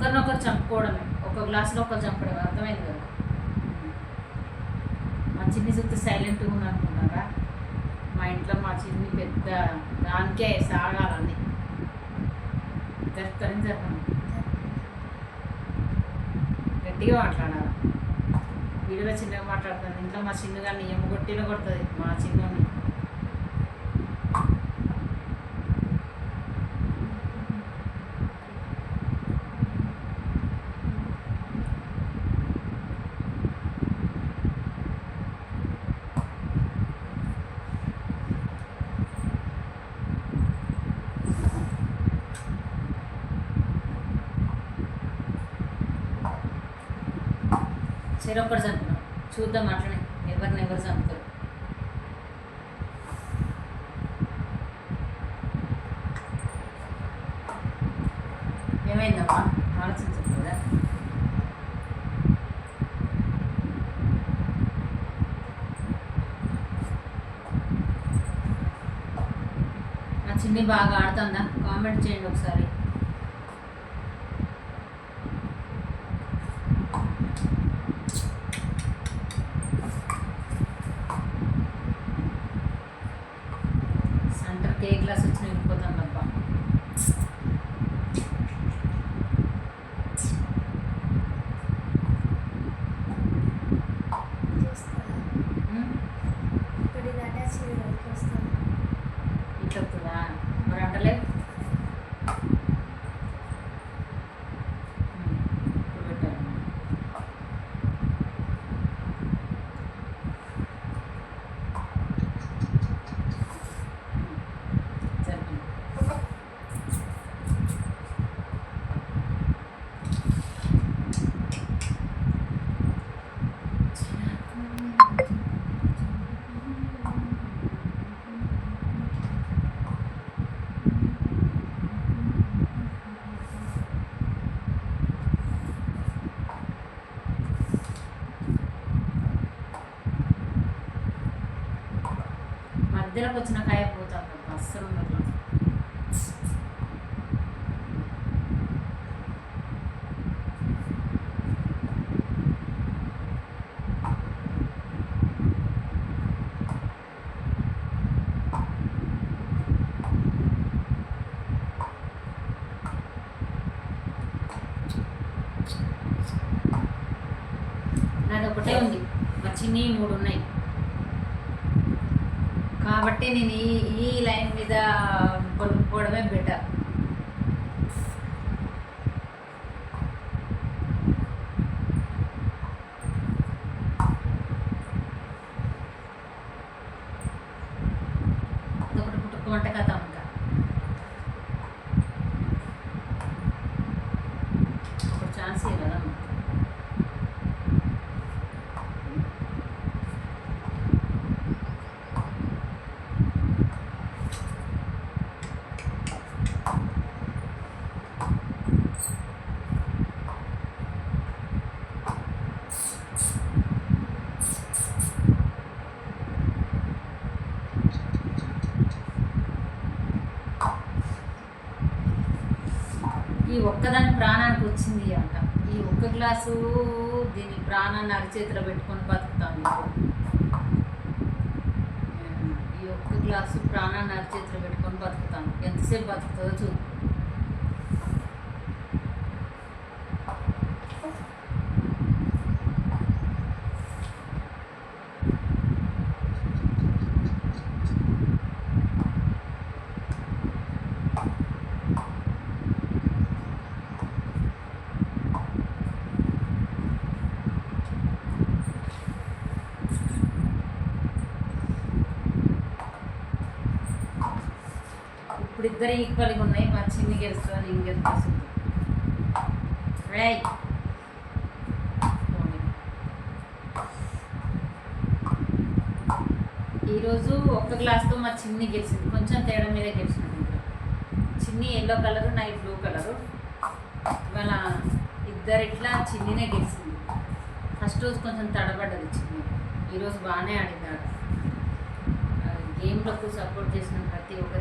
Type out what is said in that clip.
ఒకరినొకరు చంపుకోవడమే, ఒక గ్లాసులో ఒకరు చంపడం, అర్థమైంది కదా. మా చిన్ని చూస్తే సైలెంట్గా ఉంది అనుకున్నారా? మా ఇంట్లో మా చిన్ని పెద్ద దానికే సాగాలన్నీ జరుగుతారని జరగను. గట్టిగా మాట్లాడాలి. వీడియోలో చిన్నగా మాట్లాడుతుంది, ఇంట్లో మా చిన్నగాన్ని ఎమ్మగొట్టిలో కొడుతుంది మా చిన్నని. చెరొక్కడు చంపుతాం, చూద్దాం అట్లనే ఎవరిని ఎవరు చంపుతారు. ఏమైందమ్మా ఆలోచించకూడదా? నా చిన్ని బాగా ఆడుతుందా? కామెంట్ చేయండి ఒకసారి. సెంటర్కి ఏ క్లాస్ వచ్చినా వెళ్ళిపోతాం తప్ప. ఇట్లా వస్తుందా మరి అంటలే. ఇప్పుడు పెట్టాను. సరిపోయింది. మధ్యలోకి వచ్చిన కాయ పోతాం తప్ప అస్సలు ఉండదు. నాది ఒకటే ఉంది, మా చిన్ని 3 ఉన్నాయి కాబట్టి నేను ఈ లైన్ మీద కొనుక్కోవడమే బెటర్. ఒకటి పుట్టుకోమంటే కథ ఇంకా ఒక ఛాన్స్ కదా. ఈ ఒక్కదాని ప్రాణానికి వచ్చింది అంట. ఈ ఒక్క గ్లాసు దీని ప్రాణాన్ని అరిచేతిలో పెట్టుకొని బతుకుతాను. ఈ ఒక్క గ్లాసు ప్రాణాన్ని అరిచేతిలో పెట్టుకొని బతుకుతాను. ఎంతసేపు బతుకుతుందో చూద్దాం. ఇప్పుడు ఇద్దరు ఈక్వల్గా ఉన్నాయి. మా చిన్ని గెలుస్తుంది, ఇంకెళ్తుంది. రైట్ ఈరోజు ఒక్క గ్లాస్తో మా చిన్ని గెలిచింది, కొంచెం తేడా మీదే గెలిచినట్టు. చిన్ని yellow colour, night blue colour. ఇవాళ ఇద్దరిట్లా చిన్నినే గెలిచింది. ఫస్ట్ రోజు కొంచెం తడబడ్డది చిన్ని, ఈరోజు బాగానే ఆడింది. గేమ్లకు సపోర్ట్ చేసిన ప్రతి ఒక్క